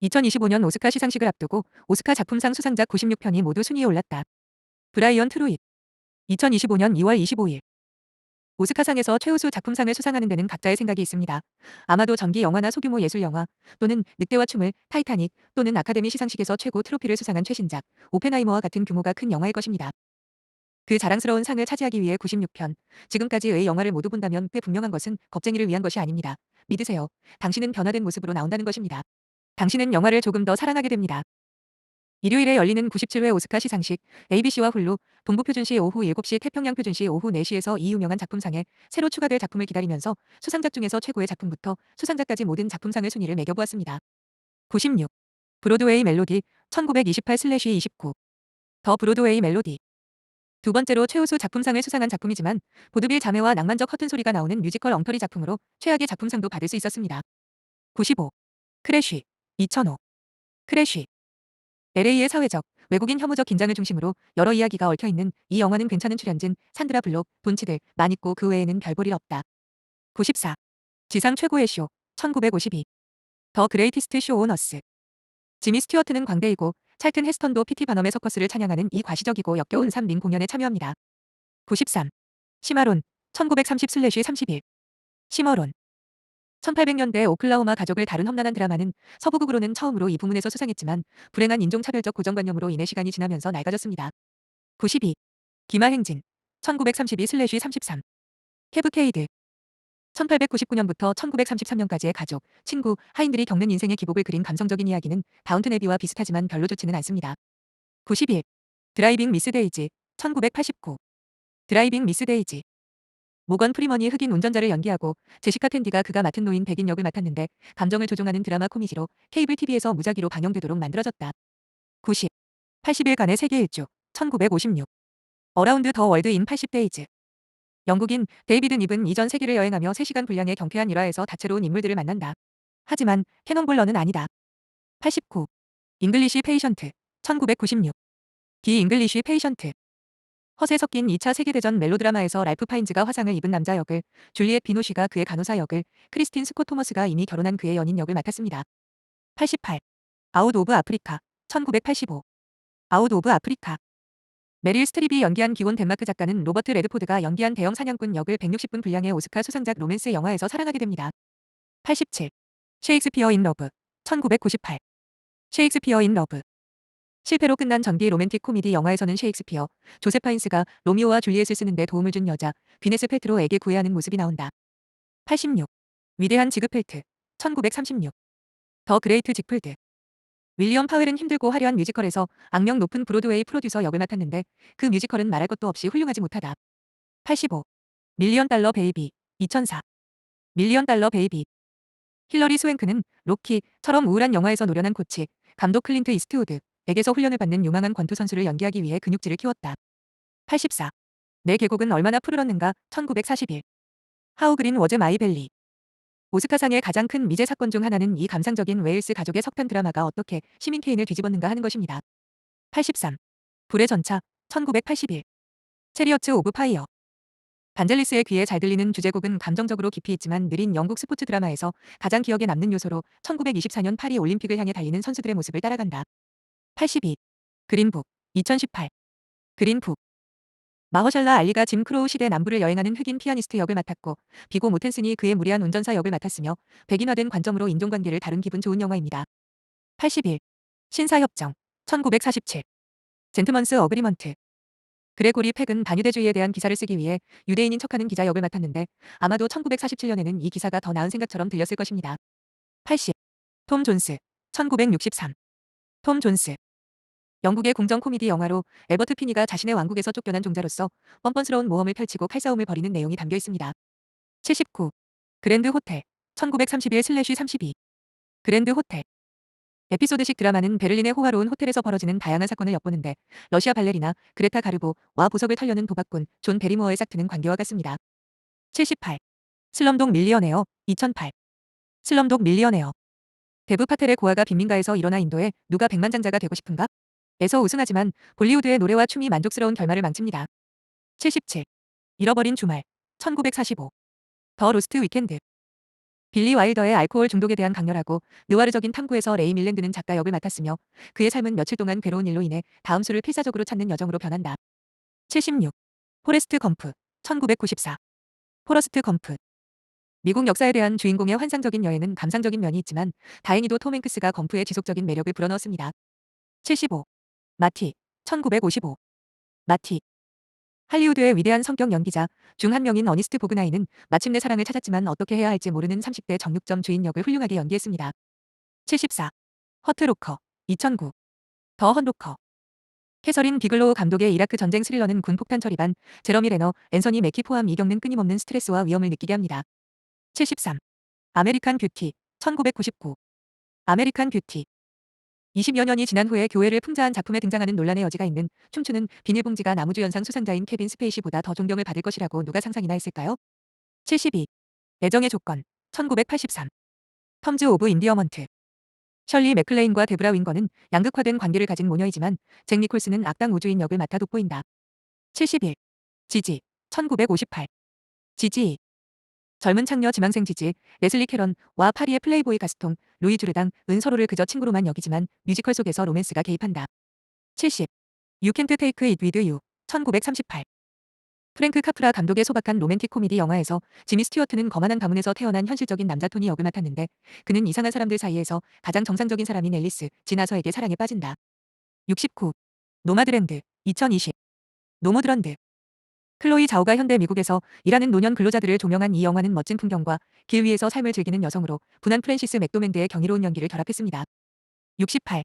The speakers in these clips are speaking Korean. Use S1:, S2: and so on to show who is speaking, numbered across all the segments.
S1: 2025년 오스카 시상식을 앞두고 오스카 작품상 수상작 96편이 모두 순위에 올랐다. 브라이언 트루잇. 2025년 2월 25일. 오스카상에서 최우수 작품상을 수상하는 데는 각자의 생각이 있습니다. 아마도 전기 영화나 소규모 예술 영화 또는 늑대와 춤을, 타이타닉 또는 아카데미 시상식에서 최고 트로피를 수상한 최신작 오펜하이머와 같은 규모가 큰 영화일 것입니다. 그 자랑스러운 상을 차지하기 위해 96편, 지금까지의 영화를 모두 본다면 꽤 분명한 것은 겁쟁이를 위한 것이 아닙니다. 믿으세요. 당신은 변화된 모습으로 나온다는 것입니다. 당신은 영화를 조금 더 사랑하게 됩니다. 일요일에 열리는 97회 오스카 시상식, ABC와 훌루, 동부표준시 오후 7시, 태평양표준시 오후 4시에서 이 유명한 작품상에 새로 추가될 작품을 기다리면서 수상작 중에서 최고의 작품부터 수상작까지 모든 작품상을 순위를 매겨보았습니다. 96. 브로드웨이 멜로디, 1928/29. 더 브로드웨이 멜로디. 두 번째로 최우수 작품상을 수상한 작품이지만 보드빌 자매와 낭만적 허튼 소리가 나오는 뮤지컬 엉터리 작품으로 최악의 작품상도 받을 수 있었습니다. 95. 크래쉬, 2005. 크래쉬. LA의 사회적, 외국인 혐오적 긴장을 중심으로 여러 이야기가 얽혀있는 이 영화는 괜찮은 출연진, 산드라 블록, 돈치들, 많 있고 그 외에는 별 볼 일 없다. 94. 지상 최고의 쇼, 1952. 더 그레이티스트 쇼 온 어스. 지미 스튜어트는 광대이고 찰튼 헤스턴도 피티 바넘의 서커스를 찬양하는 이 과시적이고 역겨운 3민 공연에 참여합니다. 93. 시마론, 1930/31. 시머론. 1800년대 오클라호마 가족을 다룬 험난한 드라마는 서부극으로는 처음으로 이 부문에서 수상했지만 불행한 인종차별적 고정관념으로 인해 시간이 지나면서 낡아졌습니다. 92. 기마행진 1932/33. 캐브케이드 1899년부터 1933년까지의 가족, 친구, 하인들이 겪는 인생의 기복을 그린 감성적인 이야기는 다운튼 애비와 비슷하지만 별로 좋지는 않습니다. 91. 드라이빙 미스 데이지 1989. 드라이빙 미스 데이지. 모건 프리먼이 흑인 운전자를 연기하고 제시카 캔디가 그가 맡은 노인 백인 역을 맡았는데 감정을 조종하는 드라마 코미디로 케이블 TV에서 무작위로 방영되도록 만들어졌다. 90. 80일간의 세계 일주 1956. 어라운드 더 월드 인 80데이즈. 영국인 데이비드 닙은 이전 세계를 여행하며 3시간 분량의 경쾌한 일화에서 다채로운 인물들을 만난다. 하지만 캐논볼러는 아니다. 89. 잉글리시 페이션트 1996. 기 잉글리시 페이션트. 허세 섞인 2차 세계대전 멜로드라마에서 랄프 파인즈가 화상을 입은 남자 역을, 줄리엣 비노시가 그의 간호사 역을, 크리스틴 스콧 토머스가 이미 결혼한 그의 연인 역을 맡았습니다. 88. 아웃 오브 아프리카 1985. 아웃 오브 아프리카. 메릴 스트립이 연기한 기원 덴마크 작가는 로버트 레드포드가 연기한 대형 사냥꾼 역을 160분 분량의 오스카 수상작 로맨스 영화에서 사랑하게 됩니다. 87. 셰익스피어 인 러브 1998. 셰익스피어 인 러브. 실패로 끝난 전기 로맨틱 코미디 영화에서는 셰익스피어, 조셉 파인스가 로미오와 줄리엣을 쓰는데 도움을 준 여자, 귀네스 펠트로에게 구애하는 모습이 나온다. 86. 위대한 지그펠트 1936. 더 그레이트 직플드. 윌리엄 파웰은 힘들고 화려한 뮤지컬에서 악명 높은 브로드웨이 프로듀서 역을 맡았는데 그 뮤지컬은 말할 것도 없이 훌륭하지 못하다. 85. 밀리언 달러 베이비 2004. 밀리언 달러 베이비. 힐러리 스웬크는 로키처럼 우울한 영화에서 노련한 코치, 감독 클린트 이스트우드에게서 훈련을 받는 유망한 권투 선수를 연기하기 위해 근육질을 키웠다. 84. 내 계곡은 얼마나 푸르렀는가 1941. 하우 그린 워즈 마이 벨리. 오스카상의 가장 큰 미제 사건 중 하나는 이 감상적인 웨일스 가족의 석편 드라마가 어떻게 시민 케인을 뒤집었는가 하는 것입니다. 83. 불의 전차 1981. 체리어츠 오브 파이어. 반젤리스의 귀에 잘 들리는 주제곡은 감정적으로 깊이 있지만 느린 영국 스포츠 드라마에서 가장 기억에 남는 요소로 1924년 파리 올림픽을 향해 달리는 선수들의 모습을 따라간다. 82. 그린북 2018. 그린북. 마허샬라 알리가 짐 크로우 시대 남부를 여행하는 흑인 피아니스트 역을 맡았고 비고 모텐슨이 그의 무리한 운전사 역을 맡았으며 백인화된 관점으로 인종관계를 다룬 기분 좋은 영화입니다. 81. 신사협정 1947. 젠트먼스 어그리먼트. 그레고리 팩은 반유대주의에 대한 기사를 쓰기 위해 유대인인 척하는 기자 역을 맡았는데 아마도 1947년에는 이 기사가 더 나은 생각처럼 들렸을 것입니다. 80. 톰 존스 1963. 톰 존스. 영국의 궁정 코미디 영화로 에버트 피니가 자신의 왕국에서 쫓겨난 종자로서 뻔뻔스러운 모험을 펼치고 칼싸움을 벌이는 내용이 담겨 있습니다. 79. 그랜드 호텔 1931/32. 그랜드 호텔. 에피소드식 드라마는 베를린의 호화로운 호텔에서 벌어지는 다양한 사건을 엿보는데 러시아 발레리나 그레타 가르보와 보석을 털려는 도박꾼 존 베리모어의 싹트는 관계와 같습니다. 78. 슬럼독 밀리어네어 2008. 슬럼독 밀리어네어. 데브 파텔의 고아가 빈민가에서 일어나 인도에 누가 백만장자가 되고 싶은가? 에서 우승하지만 볼리우드의 노래와 춤이 만족스러운 결말을 망칩니다. 77. 잃어버린 주말 1945. 더 로스트 위켄드. 빌리 와일더의 알코올 중독에 대한 강렬하고 느와르적인 탐구에서 레이 밀랜드는 작가 역을 맡았으며 그의 삶은 며칠 동안 괴로운 일로 인해 다음 수를 필사적으로 찾는 여정으로 변한다. 76. 포레스트 검프 1994. 포러스트 검프. 미국 역사에 대한 주인공의 환상적인 여행은 감상적인 면이 있지만 다행히도 톰 행크스가 검프의 지속적인 매력을 불어넣었습니다. 75. 마티 1955. 마티. 할리우드의 위대한 성격 연기자 중 한 명인 어니스트 보그나이는 마침내 사랑을 찾았지만 어떻게 해야 할지 모르는 30대 정육점 주인 역을 훌륭하게 연기했습니다. 74. 허트로커 2009. 더 헌로커. 캐서린 비글로우 감독의 이라크 전쟁 스릴러는 군 폭탄 처리반, 제러미 레너, 앤서니 매키 포함 이경는 끊임없는 스트레스와 위험을 느끼게 합니다. 73. 아메리칸 뷰티 1999. 아메리칸 뷰티. 20여 년이 지난 후에 교회를 풍자한 작품에 등장하는 논란의 여지가 있는 춤추는 비닐봉지가 나무주 연상 수상자인 케빈 스페이시보다 더 존경을 받을 것이라고 누가 상상이나 했을까요? 72. 애정의 조건 1983. 텀즈 오브 인디어먼트. 셜리 맥클레인과 데브라 윙거는 양극화된 관계를 가진 모녀이지만 잭 니콜스는 악당 우주인 역을 맡아 돋보인다. 71. 지지 1958. 지지. 젊은 창녀 지망생 지지 레슬리 캐런와 파리의 플레이보이 가스통 루이 주르당은 서로를 그저 친구로만 여기지만 뮤지컬 속에서 로맨스가 개입한다. 70. You Can't Take It With You 1938. 프랭크 카프라 감독의 소박한 로맨틱 코미디 영화에서 지미 스튜어트는 거만한 가문에서 태어난 현실적인 남자 토니 역을 맡았는데 그는 이상한 사람들 사이에서 가장 정상적인 사람인 앨리스 지나서에게 사랑에 빠진다. 69. 노마드랜드 2020. 노모드런드. 클로이 자오가 현대 미국에서 일하는 노년 근로자들을 조명한 이 영화는 멋진 풍경과 길 위에서 삶을 즐기는 여성으로 분한 프랜시스 맥도맨드의 경이로운 연기를 결합했습니다. 68.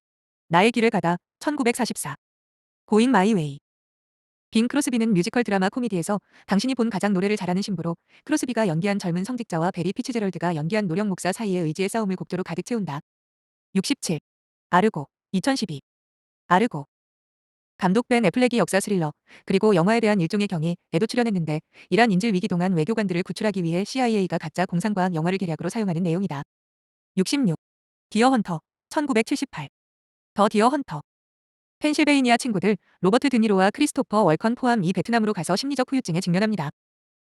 S1: 나의 길을 가다 1944. 고잉 마이 웨이. 빈 크로스비는 뮤지컬 드라마 코미디에서 당신이 본 가장 노래를 잘하는 신부로 크로스비가 연기한 젊은 성직자와 베리 피츠제럴드가 연기한 노령 목사 사이의 의지의 싸움을 곡조로 가득 채운다. 67. 아르고 2012. 아르고. 감독 벤 애플렉이 역사 스릴러 그리고 영화에 대한 일종의 경위에도 출연했는데 이란 인질 위기 동안 외교관들을 구출하기 위해 CIA가 가짜 공상과학 영화를 계략으로 사용하는 내용이다. 66. 디어 헌터 1978. 더 디어 헌터. 펜실베이니아 친구들 로버트 드니로와 크리스토퍼 월컨 포함 이 베트남으로 가서 심리적 후유증에 직면합니다.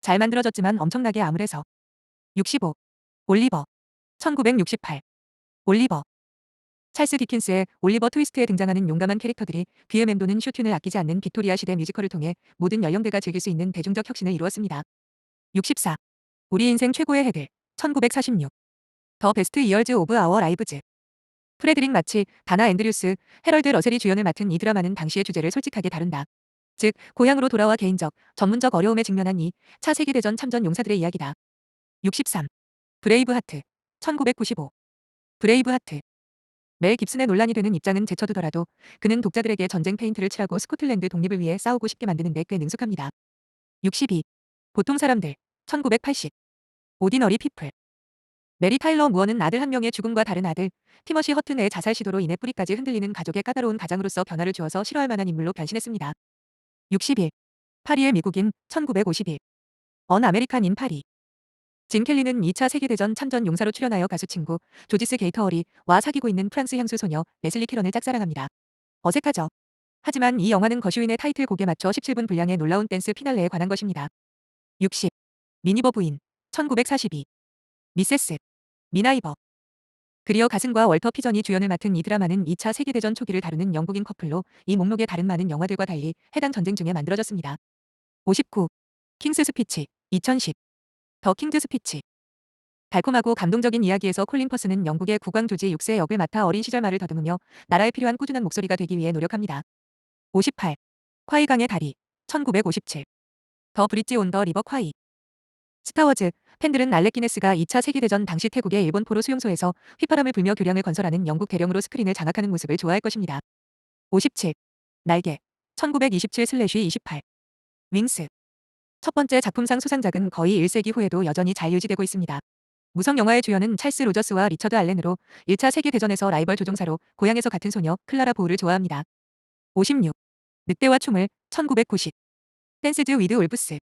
S1: 잘 만들어졌지만 엄청나게 암울해서. 65. 올리버 1968. 올리버. 찰스 디킨스의 올리버 트위스트에 등장하는 용감한 캐릭터들이 귀의 맴도는 쇼튠을 아끼지 않는 빅토리아 시대 뮤지컬을 통해 모든 연령대가 즐길 수 있는 대중적 혁신을 이루었습니다. 64. 우리 인생 최고의 해들 1946. 더 베스트 이얼즈 오브 아워 라이브즈. 프레드릭 마치, 다나 앤드류스, 해럴드 러셀이 주연을 맡은 이 드라마는 당시의 주제를 솔직하게 다룬다. 즉, 고향으로 돌아와 개인적, 전문적 어려움에 직면한 2차 세계대전 참전 용사들의 이야기다. 63. 브레이브하트 1995. 브레이브하트. 멜 깁슨의 논란이 되는 입장은 제쳐두더라도 그는 독자들에게 전쟁 페인트를 칠하고 스코틀랜드 독립을 위해 싸우고 싶게 만드는 데 꽤 능숙합니다. 62. 보통 사람들 1980. 오디너리 피플. 메리 타일러 무어는 아들 한 명의 죽음과 다른 아들 티머시 허튼의 자살 시도로 인해 뿌리까지 흔들리는 가족의 까다로운 가장으로서 변화를 주어서 싫어할 만한 인물로 변신했습니다. 61. 파리의 미국인 1951. 언 아메리칸인 파리. 짐 켈리는 2차 세계대전 참전 용사로 출연하여 가수 친구 조지스 게이터어리와 사귀고 있는 프랑스 향수 소녀 레슬리 캐런을 짝사랑합니다. 어색하죠? 하지만 이 영화는 거슈윈의 타이틀곡에 맞춰 17분 분량의 놀라운 댄스 피날레에 관한 것입니다. 60. 미니버 부인 1942. 미세스 미나이버. 그리어 가슨과 월터 피전이 주연을 맡은 이 드라마는 2차 세계대전 초기를 다루는 영국인 커플로 이 목록의 다른 많은 영화들과 달리 해당 전쟁 중에 만들어졌습니다. 59. 킹스 스피치 2010. 더 킹즈 스피치. 달콤하고 감동적인 이야기에서 콜린 퍼스는 영국의 국왕 조지 6세 역을 맡아 어린 시절 말을 더듬으며 나라에 필요한 꾸준한 목소리가 되기 위해 노력합니다. 58. 콰이강의 다리 1957. 더 브릿지 온 더 리버 콰이. 스타워즈 팬들은 알렉 기네스가 2차 세계대전 당시 태국의 일본 포로 수용소에서 휘파람을 불며 교량을 건설하는 영국 대령으로 스크린을 장악하는 모습을 좋아할 것입니다. 57. 날개 1927/28. 윙스. 첫 번째 작품상 수상작은 거의 1세기 후에도 여전히 잘 유지되고 있습니다. 무성 영화의 주연은 찰스 로저스와 리처드 알렌으로 1차 세계대전에서 라이벌 조종사로 고향에서 같은 소녀 클라라 보우를 좋아합니다. 56. 늑대와 춤을 1990. 댄스즈 위드 올브스.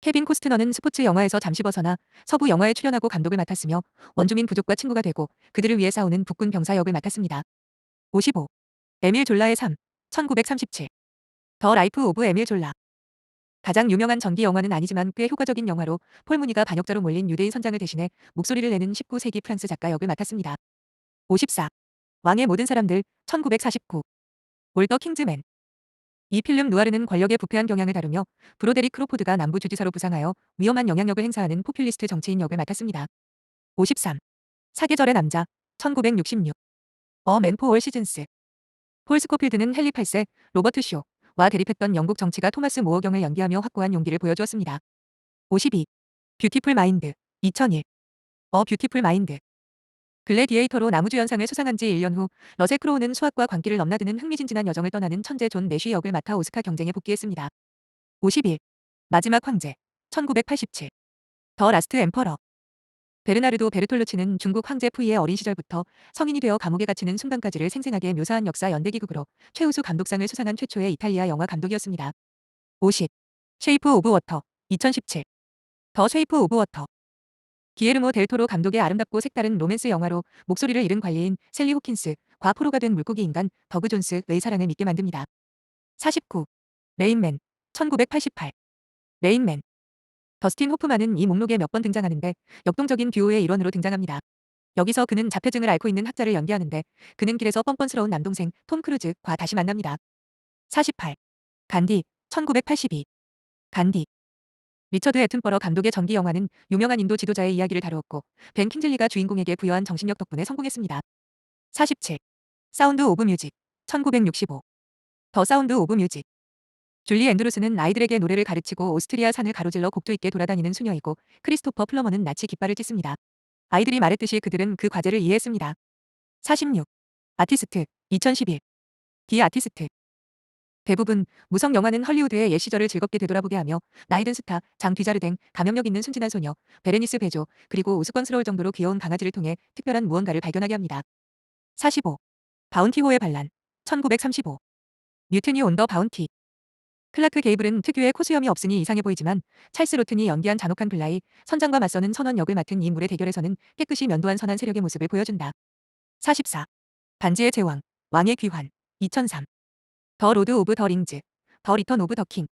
S1: 케빈 코스트너는 스포츠 영화에서 잠시 벗어나 서부 영화에 출연하고 감독을 맡았으며 원주민 부족과 친구가 되고 그들을 위해 싸우는 북군 병사 역을 맡았습니다. 55. 에밀 졸라의 삶 1937. 더 라이프 오브 에밀 졸라. 가장 유명한 전기 영화는 아니지만 꽤 효과적인 영화로 폴 무니가 반역자로 몰린 유대인 선장을 대신해 목소리를 내는 19세기 프랑스 작가 역을 맡았습니다. 54. 왕의 모든 사람들 1949. 올더 킹즈맨. 이 필름 누아르는 권력의 부패한 경향을 다루며 브로데릭 크로포드가 남부 주지사로 부상하여 위험한 영향력을 행사하는 포퓰리스트 정치인 역을 맡았습니다. 53. 사계절의 남자 1966. 어 맨 포 올 시즌스. 폴 스코필드는 헨리 8세, 로버트 쇼와 대립했던 영국 정치가 토마스 모어경을 연기하며 확고한 용기를 보여주었습니다. 52. 뷰티풀 마인드 2001. 어 뷰티풀 마인드. 글래디에이터로 나무주연상을 수상한 지 1년 후 러셀 크로우는 수학과 광기를 넘나드는 흥미진진한 여정을 떠나는 천재 존 내쉬 역을 맡아 오스카 경쟁에 복귀했습니다. 51. 마지막 황제 1987. 더 라스트 엠퍼러. 베르나르도 베르톨루치는 중국 황제 푸이의 어린 시절부터 성인이 되어 감옥에 갇히는 순간까지를 생생하게 묘사한 역사 연대기극으로 최우수 감독상을 수상한 최초의 이탈리아 영화 감독이었습니다. 50. 쉐이프 오브 워터 2017. 더 쉐이프 오브 워터. 기에르모 델 토로 감독의 아름답고 색다른 로맨스 영화로 목소리를 잃은 관리인 셀리 호킨스과 포로가 된 물고기 인간 더그 존스의 사랑을 믿게 만듭니다. 49. 레인맨 1988. 레인맨. 더스틴 호프만은 이 목록에 몇 번 등장하는데 역동적인 듀오의 일원으로 등장합니다. 여기서 그는 자폐증을 앓고 있는 학자를 연기하는데 그는 길에서 뻔뻔스러운 남동생 톰 크루즈과 다시 만납니다. 48. 간디 1982. 간디. 리처드 애튼버러 감독의 전기 영화는 유명한 인도 지도자의 이야기를 다루었고 벤 킹즐리가 주인공에게 부여한 정신력 덕분에 성공했습니다. 47. 사운드 오브 뮤직 1965. 더 사운드 오브 뮤직. 줄리 앤드루스는 아이들에게 노래를 가르치고 오스트리아 산을 가로질러 곡조 있게 돌아다니는 수녀이고 크리스토퍼 플러머는 낯이 깃발을 찢습니다. 아이들이 말했듯이 그들은 그 과제를 이해했습니다. 46. 아티스트 2011. 디 아티스트. 대부분 무성 영화는 헐리우드의 옛 시절을 즐겁게 되돌아보게 하며 나이든 스타, 장 뒤자르댕, 감염력 있는 순진한 소녀, 베레니스 베조, 그리고 우스꽝스러울 정도로 귀여운 강아지를 통해 특별한 무언가를 발견하게 합니다. 45. 바운티호의 반란 1935. 뮤트니 온 더 바운티. 클라크 게이블은 특유의 코수염이 없으니 이상해 보이지만 찰스 로튼이 연기한 잔혹한 블라이, 선장과 맞서는 선원 역을 맡은 이 인물의 대결에서는 깨끗이 면도한 선한 세력의 모습을 보여준다. 44. 반지의 제왕, 왕의 귀환 2003. 더 로드 오브 더 링즈, 더 리턴 오브 더 킹.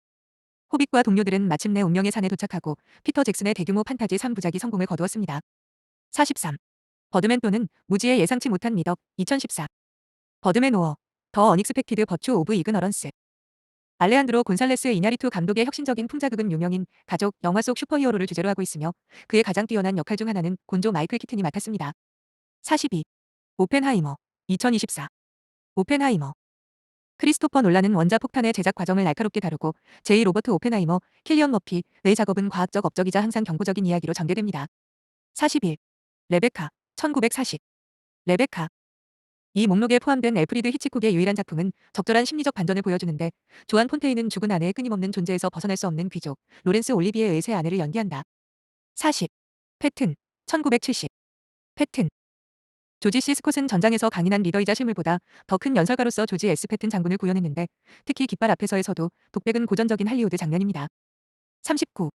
S1: 호빗과 동료들은 마침내 운명의 산에 도착하고 피터 잭슨의 대규모 판타지 3부작이 성공을 거두었습니다. 43. 버드맨 또는 무지의 예상치 못한 미덕 2014. 버드맨 오어, 더 어닉스펙티드 버추 오브 이그너런스. 알레한드로 곤살레스 이냐리투 감독의 혁신적인 풍자극은 유명인 가족 영화 속 슈퍼히어로를 주제로 하고 있으며 그의 가장 뛰어난 역할 중 하나는 곤조 마이클 키튼이 맡았습니다. 42. 오펜하이머 2024. 오펜하이머. 크리스토퍼 놀란은 원자 폭탄의 제작 과정을 날카롭게 다루고 제이 로버트 오펜하이머, 킬리언 머피의 작업은 과학적 업적이자 항상 경고적인 이야기로 전개됩니다. 41. 레베카 1940. 레베카. 이 목록에 포함된 엘프리드 히치콕의 유일한 작품은 적절한 심리적 반전을 보여주는데 조안 폰테인은 죽은 아내의 끊임없는 존재에서 벗어날 수 없는 귀족 로렌스 올리비에의 새 아내를 연기한다. 40. 패튼 1970. 패튼. 조지 시 스콧은 전장에서 강인한 리더이자 실물보다 더 큰 연설가로서 조지 S. 패튼 장군을 구현했는데 특히 깃발 앞에서에서도 독백은 고전적인 할리우드 장면입니다. 39.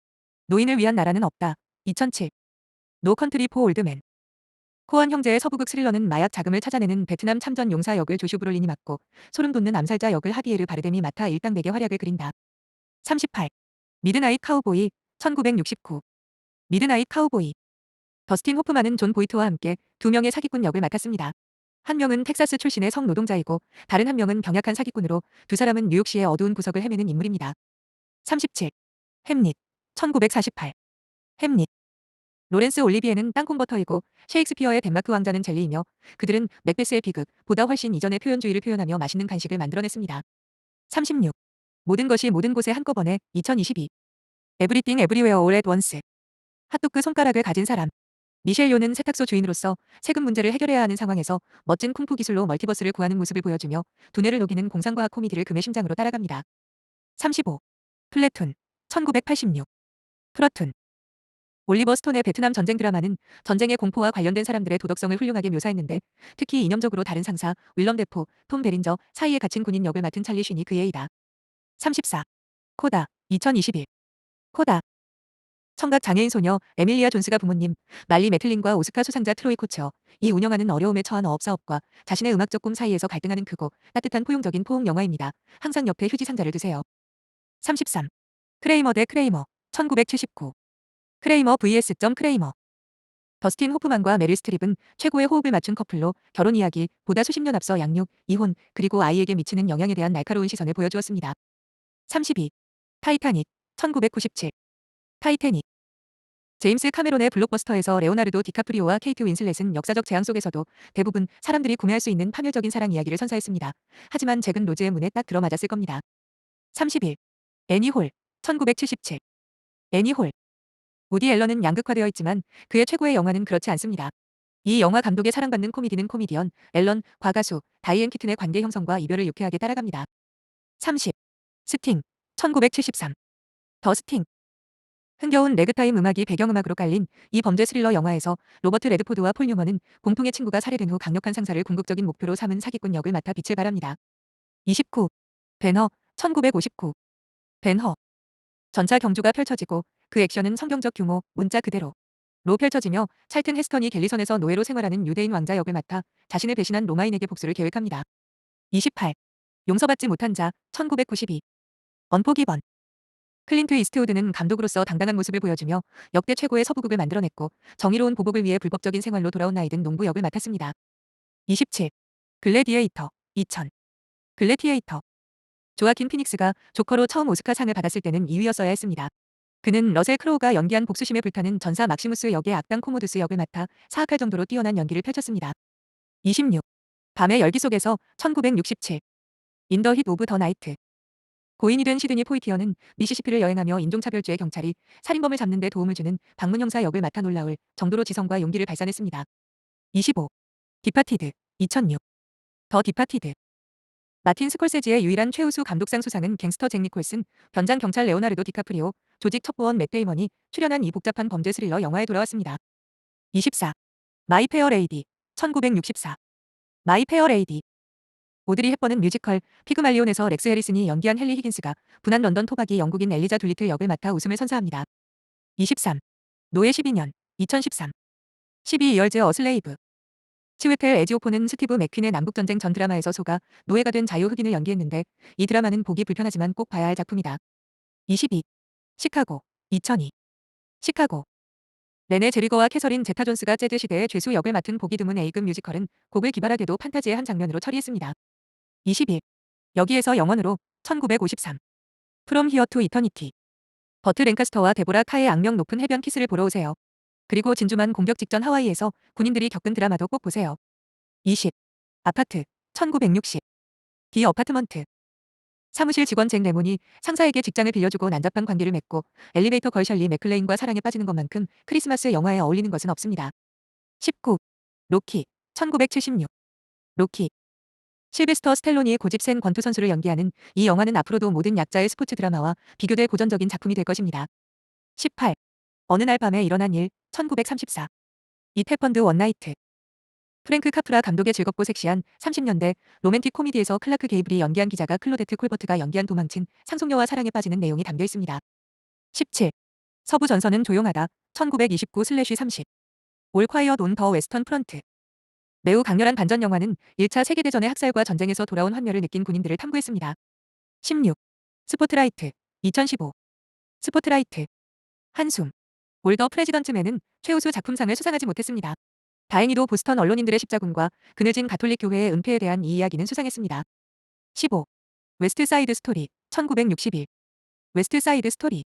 S1: 노인을 위한 나라는 없다. 2007. 노 컨트리 포 올드맨. 코언 형제의 서부극 스릴러는 마약 자금을 찾아내는 베트남 참전 용사 역을 조슈 브롤린이 맡고 소름 돋는 암살자 역을 하비에르 바르뎀이 맡아 일당백의 활약을 그린다. 38. 미드나잇 카우보이 1969. 미드나잇 카우보이. 더스틴 호프만은 존 보이트와 함께 두 명의 사기꾼 역을 맡았습니다. 한 명은 텍사스 출신의 성노동자이고 다른 한 명은 병약한 사기꾼으로 두 사람은 뉴욕시의 어두운 구석을 헤매는 인물입니다. 37. 햄릿 1948. 햄릿. 로렌스 올리비에는 땅콩버터이고 셰익스피어의 덴마크 왕자는 젤리이며 그들은 맥베스의 비극보다 훨씬 이전의 표현주의를 표현하며 맛있는 간식을 만들어냈습니다. 36. 모든 것이 모든 곳에 한꺼번에 2022. 에브리띵 에브리웨어 올 앳 원스. 핫도그 손가락을 가진 사람. 미셸 요는 세탁소 주인으로서 세금 문제를 해결해야 하는 상황에서 멋진 쿵푸 기술로 멀티버스를 구하는 모습을 보여주며 두뇌를 녹이는 공상과학 코미디를 금의 심장으로 따라갑니다. 35. 플래툰 1986. 플러툰. 올리버 스톤의 베트남 전쟁 드라마는 전쟁의 공포와 관련된 사람들의 도덕성을 훌륭하게 묘사했는데 특히 이념적으로 다른 상사 윌럼 데포, 톰 베린저 사이에 갇힌 군인 역을 맡은 찰리 쉰이 그의 이다. 34. 코다 2021. 코다. 청각 장애인 소녀 에밀리아 존스가 부모님 말리 매틀린과 오스카 수상자 트로이 코처 이 운영하는 어려움에 처한 어업사업과 자신의 음악적 꿈 사이에서 갈등하는 크고 따뜻한 포용적인 포옹 영화입니다. 항상 옆에 휴지 상자를 두세요. 33. 크레이머 대 크레이머 1979. 크레이머 vs. 크레이머. 더스틴 호프만과 메릴 스트립은 최고의 호흡을 맞춘 커플로 결혼 이야기, 보다 수십 년 앞서 양육, 이혼, 그리고 아이에게 미치는 영향에 대한 날카로운 시선을 보여주었습니다. 32. 타이타닉 1997. 타이타닉. 제임스 카메론의 블록버스터에서 레오나르도 디카프리오와 케이트 윈슬렛은 역사적 재앙 속에서도 대부분 사람들이 구매할 수 있는 파멸적인 사랑 이야기를 선사했습니다. 하지만 잭은 로즈의 문에 딱 들어맞았을 겁니다. 31. 애니홀 1977. 애니홀. 우디 앨런은 양극화되어 있지만 그의 최고의 영화는 그렇지 않습니다. 이 영화 감독의 사랑받는 코미디는 코미디언, 앨런,과 가수, 다이앤 키튼의 관계 형성과 이별을 유쾌하게 따라갑니다. 30. 스팅 1973. 더 스팅. 흥겨운 레그타임 음악이 배경음악으로 깔린 이 범죄 스릴러 영화에서 로버트 레드포드와 폴 뉴먼은 공통의 친구가 살해된 후 강력한 상사를 궁극적인 목표로 삼은 사기꾼 역을 맡아 빛을 발합니다. 29. 벤허 1959. 벤허. 전차 경주가 펼쳐지고 그 액션은 성경적 규모, 문자 그대로 로 펼쳐지며 찰튼 헤스턴이 갤리선에서 노예로 생활하는 유대인 왕자 역을 맡아 자신을 배신한 로마인에게 복수를 계획합니다. 28. 용서받지 못한 자 1992. 언포기번. 클린트 이스트우드는 감독으로서 당당한 모습을 보여주며 역대 최고의 서부극을 만들어냈고 정의로운 보복을 위해 불법적인 생활로 돌아온 나이든 농부 역을 맡았습니다. 27. 글래디에이터 2000. 글래디에이터. 조아킨 피닉스가 조커로 처음 오스카상을 받았을 때는 2위였어야 했습니다. 그는 러셀 크로우가 연기한 복수심에 불타는 전사 막시무스 역의 악당 코모두스 역을 맡아 사악할 정도로 뛰어난 연기를 펼쳤습니다. 26. 밤의 열기 속에서 1967. 인 더 힛 오브 더 나이트. 고인이 된 시드니 포이티어는 미시시피를 여행하며 인종차별주의 경찰이 살인범을 잡는 데 도움을 주는 방문 형사 역을 맡아 놀라울 정도로 지성과 용기를 발산했습니다. 25. 디파티드 2006. 더 디파티드. 마틴 스콜세지의 유일한 최우수 감독상 수상은 갱스터 잭 니콜슨, 변장 경찰 레오나르도 디카프리오, 조직 첩보원 맷 데이먼이 출연한 이 복잡한 범죄 스릴러 영화에 돌아왔습니다. 24. 마이 페어 레이디 1964. 마이 페어 레이디. 오드리 헵번은 뮤지컬 피그말리온에서 렉스 해리슨이 연기한 헨리 히긴스가 분한 런던 토박이 영국인 엘리자 둘리틀 역을 맡아 웃음을 선사합니다. 23. 노예 12년 2013. 12이얼즈 어슬레이브. 치웨텔 에지오포는 스티브 맥퀸의 남북전쟁 전 드라마에서 소가 노예가 된 자유 흑인을 연기했는데 이 드라마는 보기 불편하지만 꼭 봐야 할 작품이다. 22. 시카고 2002. 시카고. 레네 제리거와 캐서린 제타 존스가 재즈 시대의 죄수 역을 맡은 보기 드문 A급 뮤지컬은 곡을 기발하게도 판타지의 한 장면으로 처리했습니다. 21. 여기에서 영원으로 1953. 프롬 히어 투 이터니티. 버트 랭카스터와 데보라 카의 악명 높은 해변 키스를 보러 오세요. 그리고 진주만 공격 직전 하와이에서 군인들이 겪은 드라마도 꼭 보세요. 20. 아파트 1960. 디 어파트먼트. 사무실 직원 잭 레몬이 상사에게 직장을 빌려주고 난잡한 관계를 맺고 엘리베이터 걸 셜리 맥클레인과 사랑에 빠지는 것만큼 크리스마스 영화에 어울리는 것은 없습니다. 19. 로키 1976. 로키. 실베스터 스텔로니의 고집 센 권투 선수를 연기하는 이 영화는 앞으로도 모든 약자의 스포츠 드라마와 비교될 고전적인 작품이 될 것입니다. 18. 어느 날 밤에 일어난 일 1934. 잇 해펀드 원나이트. 프랭크 카프라 감독의 즐겁고 섹시한 30년대 로맨틱 코미디에서 클라크 게이블이 연기한 기자가 클로데트 콜버트가 연기한 도망친 상속녀와 사랑에 빠지는 내용이 담겨 있습니다. 17. 서부 전선은 조용하다 1929/30. 올 콰이엇 온 더 웨스턴 프런트. 매우 강렬한 반전 영화는 1차 세계대전의 학살과 전쟁에서 돌아온 환멸을 느낀 군인들을 탐구했습니다. 16. 스포트라이트 2015. 스포트라이트. 한숨. 올 더 프레지던트맨은 최우수 작품상을 수상하지 못했습니다. 다행히도 보스턴 언론인들의 십자군과 그늘진 가톨릭 교회의 은폐에 대한 이 이야기는 수상했습니다. 15. 웨스트 사이드 스토리 1961. 웨스트 사이드 스토리.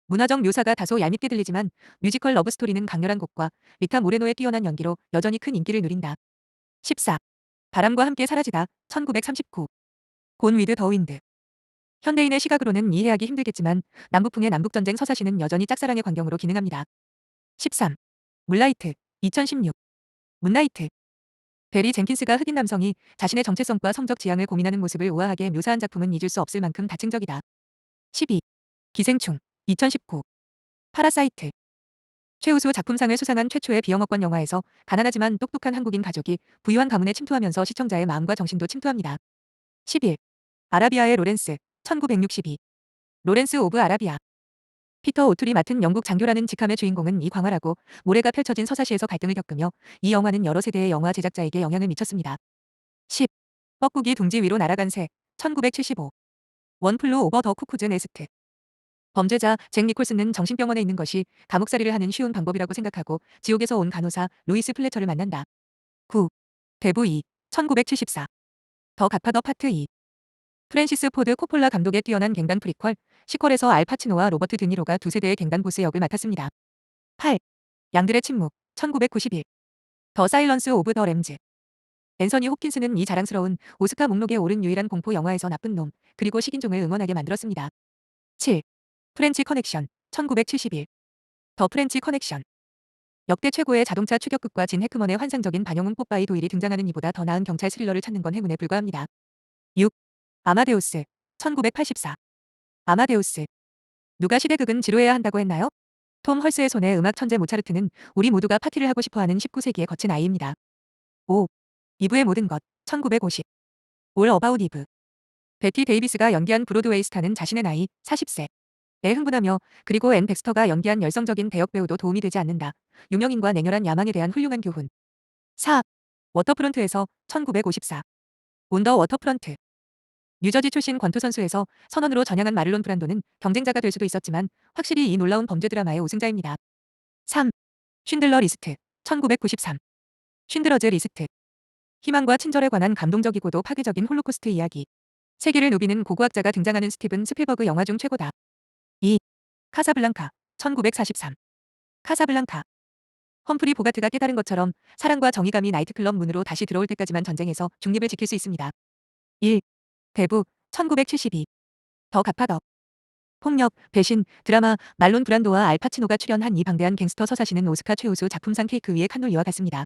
S1: 문화적 묘사가 다소 얄밉게 들리지만 뮤지컬 러브 스토리는 강렬한 곡과 리타 모레노의 뛰어난 연기로 여전히 큰 인기를 누린다. 14. 바람과 함께 사라지다 1939. 곤 위드 더 윈드. 현대인의 시각으로는 이해하기 힘들겠지만 남북풍의 남북전쟁 서사시는 여전히 짝사랑의 광경으로 기능합니다. 13. 문라이트 2016. 문라이트. 베리 젠킨스가 흑인 남성이 자신의 정체성과 성적 지향을 고민하는 모습을 우아하게 묘사한 작품은 잊을 수 없을 만큼 다층적이다. 12. 기생충 2019. 파라사이트. 최우수 작품상을 수상한 최초의 비영어권 영화에서 가난하지만 똑똑한 한국인 가족이 부유한 가문에 침투하면서 시청자의 마음과 정신도 침투합니다. 11. 아라비아의 로렌스 1962. 로렌스 오브 아라비아. 피터 오툴이 맡은 영국 장교라는 직함의 주인공은 이 광활하고 모래가 펼쳐진 서사시에서 갈등을 겪으며 이 영화는 여러 세대의 영화 제작자에게 영향을 미쳤습니다. 10. 뻐꾸기 둥지 위로 날아간 새 1975. 원 플루 오버 더 쿠쿠즈 네스트. 범죄자 잭 니콜슨은 정신병원에 있는 것이 감옥살이를 하는 쉬운 방법이라고 생각하고 지옥에서 온 간호사 루이스 플래처를 만난다. 9. 대부 2. 1974. 더 갓파더 파트 2. 프랜시스 포드 코폴라 감독의 뛰어난 갱단 프리퀄, 시퀄에서 알파치노와 로버트 드니로가 두 세대의 갱단 보스 역을 맡았습니다. 8. 양들의 침묵, 1991. 더 사일런스 오브 더 램즈. 앤서니 홉킨스는 이 자랑스러운 오스카 목록에 오른 유일한 공포 영화에서 나쁜 놈, 그리고 식인종을 응원하게 만들었습니다. 7. 프렌치 커넥션, 1971. 더 프렌치 커넥션. 역대 최고의 자동차 추격극과 진 해크먼의 환상적인 반영웅 뽀빠이 도일이 등장하는 이보다 더 나은 경찰 스릴러를 찾는 건 행운에 불과합니다. 6. 아마데우스, 1984. 아마데우스. 누가 시대극은 지루해야 한다고 했나요? 톰 헐스의 손에 음악 천재 모차르트는 우리 모두가 파티를 하고 싶어하는 19세기의 거친 아이입니다. 5. 이브의 모든 것, 1950. 올 어바웃 이브. 베티 데이비스가 연기한 브로드웨이 스타는 자신의 나이 40세에 흥분하며, 그리고 앤 백스터가 연기한 열성적인 대역 배우도 도움이 되지 않는다. 유명인과 냉혈한 야망에 대한 훌륭한 교훈. 4. 워터프론트에서 1954. 온 더 워터프런트. 뉴저지 출신 권투 선수에서 선언으로 전향한 마를론 브란도는 경쟁자가 될 수도 있었지만 확실히 이 놀라운 범죄 드라마의 우승자입니다. 3. 쉰들러 리스트, 1993. 쉰드러즈 리스트. 희망과 친절에 관한 감동적이고도 파괴적인 홀로코스트 이야기. 세계를 누비는 고고학자가 등장하는 스티븐 스필버그 영화 중 최고다. 2. 카사블랑카, 1943. 카사블랑카. 험프리 보가트가 깨달은 것처럼 사랑과 정의감이 나이트클럽 문으로 다시 들어올 때까지만 전쟁에서 중립을 지킬 수 있습니다. 1. 대부, 1972. 더 갓파더. 폭력, 배신, 드라마, 말론 브란도와 알파치노가 출연한 이 방대한 갱스터 서사시는 오스카 최우수 작품상 케이크 위의 칸돌 이와 같습니다.